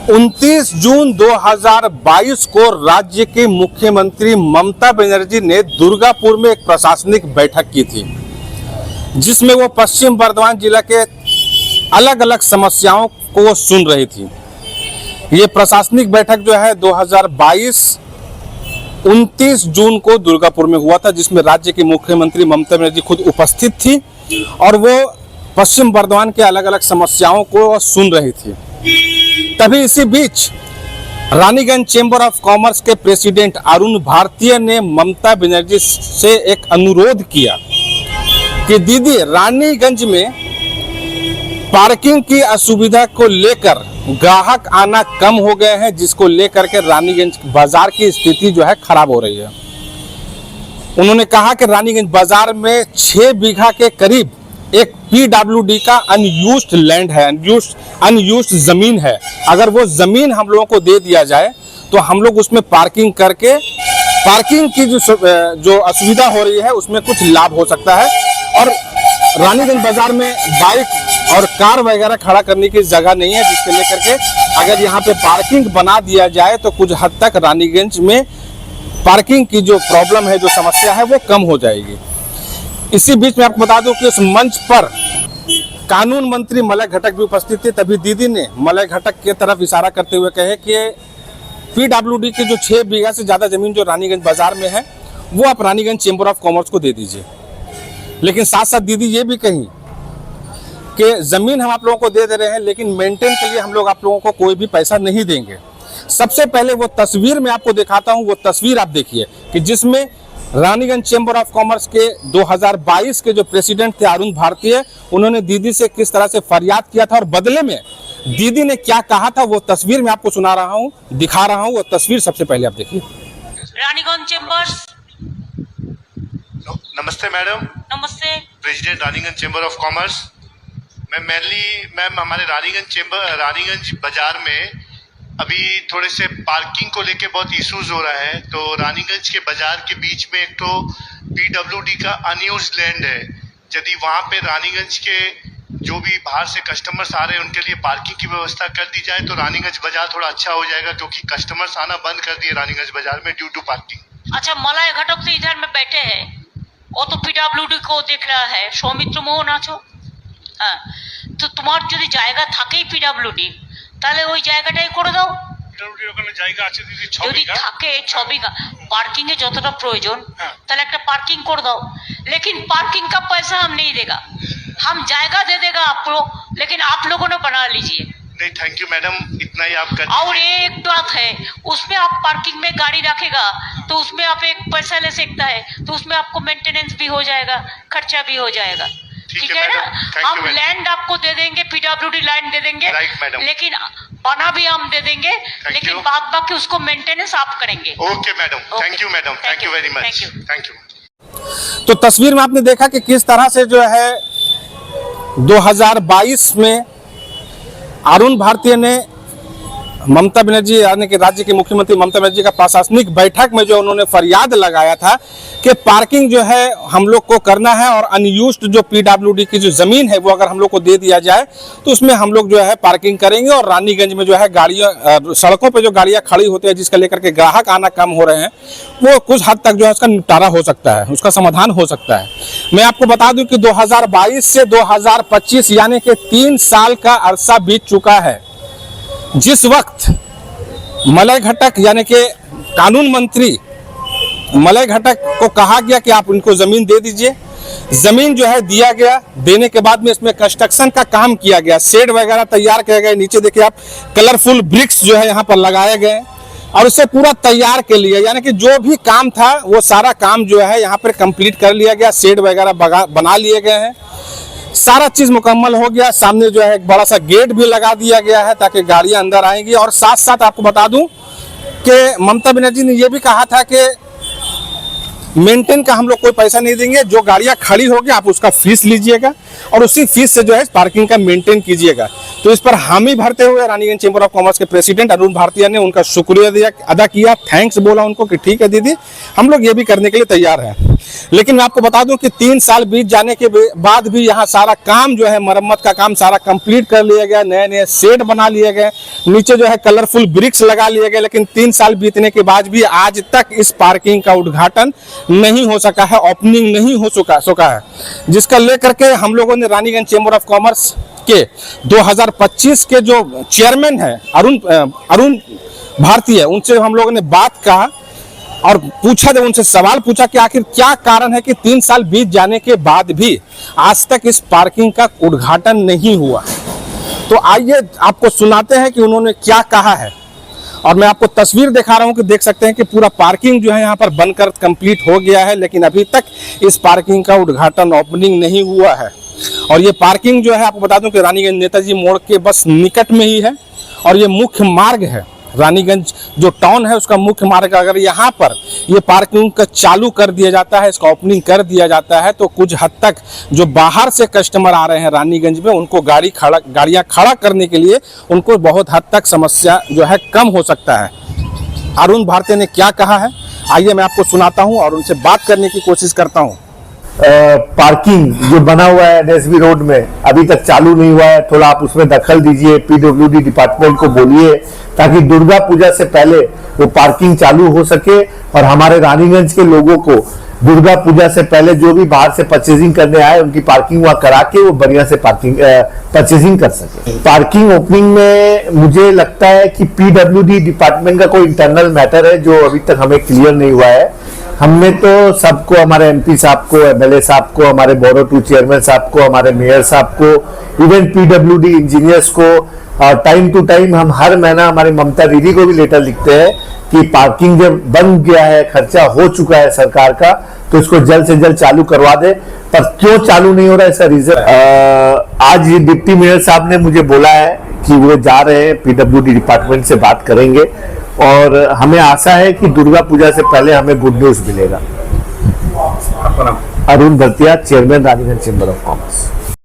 29 जून 2022 को राज्य की मुख्यमंत्री ममता बनर्जी ने दुर्गापुर में एक प्रशासनिक बैठक की थी, जिसमें वो पश्चिम बर्धमान जिला के अलग अलग समस्याओं को सुन रही थी। ये प्रशासनिक बैठक जो है 2022 29 जून को दुर्गापुर में हुआ था, जिसमें राज्य की मुख्यमंत्री ममता बनर्जी खुद उपस्थित थी और वो पश्चिम बर्धमान के अलग अलग समस्याओं को सुन रही थी। तभी इसी बीच रानीगंज चेंबर ऑफ कॉमर्स के प्रेसिडेंट अरुण भारतीय ने ममता बनर्जी से एक अनुरोध किया कि दीदी, रानीगंज में पार्किंग की असुविधा को लेकर ग्राहक आना कम हो गए हैं, जिसको लेकर के रानीगंज बाजार की स्थिति जो है खराब हो रही है। उन्होंने कहा कि रानीगंज बाजार में 6 बीघा के करीब एक PWD का अनयूज्ड लैंड है, अनयूज्ड जमीन है। अगर वो जमीन हम लोगों को दे दिया जाए तो हम लोग उसमें पार्किंग करके पार्किंग की जो असुविधा हो रही है उसमें कुछ लाभ हो सकता है। और रानीगंज बाजार में बाइक और कार वगैरह खड़ा करने की जगह नहीं है, जिसके लेकर के अगर यहाँ पे पार्किंग बना दिया जाए तो कुछ हद तक रानीगंज में पार्किंग की जो प्रॉब्लम है, जो समस्या है, वो कम हो जाएगी। इसी बीच में आपको बता दूं कि उस मंच पर कानून मंत्री मलय घटक भी उपस्थित थे। तभी दीदी ने मलय घटक की तरफ इशारा करते हुए कहे कि PWD की जो 6 बीघा से ज़्यादा जमीन जो रानीगंज बाजार में है वो आप रानीगंज चेंबर ऑफ कॉमर्स को दे दीजिए। लेकिन साथ साथ दीदी ये भी कही कि ज़मीन हम आप लोगों को दे रहे हैं, लेकिन मेंटेन के लिए हम लोग आप लोगों को कोई भी पैसा नहीं देंगे। सबसे पहले वो तस्वीर मैं आपको दिखाता हूँ, वो तस्वीर आप देखिए कि जिसमें रानीगंज चेंबर ऑफ कॉमर्स के 2022 के जो प्रेसिडेंट थे अरुण भारतीय, उन्होंने दीदी से किस तरह से फरियाद किया था और बदले में दीदी ने क्या कहा था, वो तस्वीर मैं आपको सुना रहा हूँ, दिखा रहा हूँ। वो तस्वीर सबसे पहले आप देखिए। रानीगंज चेंबर्स। नमस्ते मैडम। नमस्ते। President Raniganj chamber of commerce. Ma'am हमारे रानीगंज बाजार में अभी थोड़े से पार्किंग को लेके बहुत इश्यूज हो रहा है। तो रानीगंज के बाजार के बीच में एक तो PWD का अनयूज्ड लैंड है। यदि वहाँ पे रानीगंज के जो भी बाहर से कस्टमर्स आ रहे हैं उनके लिए पार्किंग की व्यवस्था कर दी जाए तो रानीगंज बाजार थोड़ा अच्छा हो जाएगा, क्योंकि कस्टमर्स आना बंद कर दिए रानीगंज बाजार में ड्यू टू पार्किंग। अच्छा, मलय घटक तो इधर में बैठे हैं, वो तो PWD को देख रहा है, सौमित्र मोहन आछो। हाँ, तो तुम्हार যদি জায়গা থাকেই PWD, তাহলে ওই জায়গাটাই করে দাও। ওখানে জায়গা আছে দিদি, 6 যদি বিঘা থাকে 6 बीघा पार्किंग है যতটা প্রয়োজন, তাহলে একটা पार्किंग कर दो। लेकिन पार्किंग का पैसा हम नहीं देगा, हम जायगा दे देगा आपको, लेकिन आप लोगों ने बना लीजिए। नहीं, थैंक यू मैडम, इतना ही आप कर। और एक बात है, उसमें आप पार्किंग में गाड़ी रखेगा तो उसमें आप एक पैसा ले सकता है, तो उसमें आपको मेंटेनेंस भी हो जाएगा, खर्चा भी हो जाएगा। ठीक है ना? हम लैंड आपको दे देंगे, PWD लैंड दे देंगे, लेकिन बना भी हम दे देंगे, लेकिन बाद बाकी उसको मेंटेनेंस आप करेंगे। Okay madam, thank you madam, thank you very much, thank you. तो तस्वीर में आपने देखा कि किस तरह से जो है 2022 में अरुण भारतीय ने ममता बनर्जी यानी कि राज्य के मुख्यमंत्री ममता बनर्जी का प्रशासनिक बैठक में जो उन्होंने फरियाद लगाया था कि पार्किंग जो है हम लोग को करना है और अनयूज्ड जो PWD की जो ज़मीन है वो अगर हम लोग को दे दिया जाए तो उसमें हम लोग जो है पार्किंग करेंगे और रानीगंज में जो है गाड़ियाँ, सड़कों पे जो गाड़ियाँ खड़ी होती है जिसका लेकर के ग्राहक आना कम हो रहे हैं, वो कुछ हद तक जो है उसका निपटारा हो सकता है, उसका समाधान हो सकता है। मैं आपको बता दूँ कि 2022 से 2025 यानी कि 3 साल का अरसा बीत चुका है, जिस वक्त मलय घटक यानी कि कानून मंत्री मलय घटक को कहा गया कि आप उनको ज़मीन दे दीजिए। ज़मीन जो है दिया गया, देने के बाद में इसमें कंस्ट्रक्शन का काम किया गया, शेड वगैरह तैयार किए गए, नीचे देखिए आप कलरफुल ब्रिक्स जो है यहाँ पर लगाए गए और उसे पूरा तैयार के लिए यानी कि जो भी काम था वो सारा काम जो है यहाँ पर कंप्लीट कर लिया गया, शेड वगैरह बना लिए गए हैं, सारा चीज़ मुकम्मल हो गया। सामने जो है एक बड़ा सा गेट भी लगा दिया गया है ताकि गाड़ियां अंदर आएंगी। और साथ साथ आपको बता दूं कि ममता बनर्जी ने यह भी कहा था कि मेंटेन का हम लोग कोई पैसा नहीं देंगे, जो गाड़ियां खड़ी होगी आप उसका फीस लीजिएगा। और उसी फीस से जो है पार्किंग का मेंटेन कीजिएगा। तो इस पर हामी भरते हुए रानीगंज चेंबर ऑफ कॉमर्स के प्रेसिडेंट अरुण भारतीय ने उनका शुक्रिया अदा किया, थैंक्स बोला उनको कि ठीक है दीदी, हम लोग ये भी करने के लिए तैयार हैं। लेकिन मैं आपको बता दूं कि 3 साल बीत जाने के बाद भी यहाँ सारा काम जो है, मरम्मत का काम सारा कंप्लीट कर लिया गया, नए नए शेड बना लिए गए, नीचे जो है कलरफुल ब्रिक्स लगा लिए गए, लेकिन 3 साल बीतने के बाद भी आज तक इस पार्किंग का उद्घाटन नहीं हो सका है, ओपनिंग नहीं हो सका है, जिसका लेकर के हम लोगों ने रानीगंज चेंबर ऑफ कॉमर्स के 2025 के जो चेयरमैन है अरुण भारतीय, उनसे हम लोगों ने बात कहा और पूछा, जब उनसे सवाल पूछा कि आखिर क्या कारण है कि 3 साल बीत जाने के बाद भी आज तक इस पार्किंग का उद्घाटन नहीं हुआ। तो आइए आपको सुनाते हैं कि उन्होंने क्या कहा है। और मैं आपको तस्वीर दिखा रहा हूं कि देख सकते हैं कि पूरा पार्किंग जो है यहाँ पर बनकर कंप्लीट हो गया है, लेकिन अभी तक इस पार्किंग का उद्घाटन ओपनिंग नहीं हुआ है। और ये पार्किंग जो है आपको बता दूं कि रानीगंज नेताजी मोड़ के बस निकट में ही है और ये मुख्य मार्ग है। रानीगंज जो टाउन है उसका मुख्य मार्ग, अगर यहाँ पर ये पार्किंग का चालू कर दिया जाता है, इसका ओपनिंग कर दिया जाता है, तो कुछ हद तक जो बाहर से कस्टमर आ रहे हैं रानीगंज में, उनको गाड़ियाँ खड़ा करने के लिए उनको बहुत हद तक समस्या जो है कम हो सकता है। अरुण भारतीय ने क्या कहा है आइए मैं आपको सुनाता हूँ और उनसे बात करने की कोशिश करता हूँ। पार्किंग जो बना हुआ है एनएसबी रोड में अभी तक चालू नहीं हुआ है, थोड़ा आप उसमें दखल दीजिए, पीडब्ल्यूडी डिपार्टमेंट को बोलिए ताकि दुर्गा पूजा से पहले वो पार्किंग चालू हो सके और हमारे रानीगंज के लोगों को दुर्गा पूजा से पहले जो भी बाहर से परचेजिंग करने आए उनकी पार्किंग वहां करा के वो बढ़िया से परचेजिंग कर सके। पार्किंग ओपनिंग में मुझे लगता है कि पीडब्ल्यूडी डिपार्टमेंट का कोई इंटरनल मैटर है जो अभी तक हमें क्लियर नहीं हुआ है। हमने तो सबको, हमारे एमपी साहब को, एमएलए साहब को, हमारे बोरो 2 चेयरमैन साहब को, हमारे मेयर साहब को, इवन पीडब्ल्यूडी इंजीनियर्स को, टाइम टू टाइम हम हर महीना हमारी ममता दीदी को भी लेटर लिखते हैं कि पार्किंग जब बन गया है, खर्चा हो चुका है सरकार का, तो इसको जल्द से जल्द चालू करवा दे। पर क्यों चालू नहीं हो रहा है इसका रीजन आज डिप्टी मेयर साहब ने मुझे बोला है कि वो जा रहे हैं, पीडब्ल्यूडी डिपार्टमेंट से बात करेंगे और हमें आशा है कि दुर्गा पूजा से पहले हमें गुड न्यूज मिलेगा। अरुण भारतीय, chairman Raniganj chamber of commerce.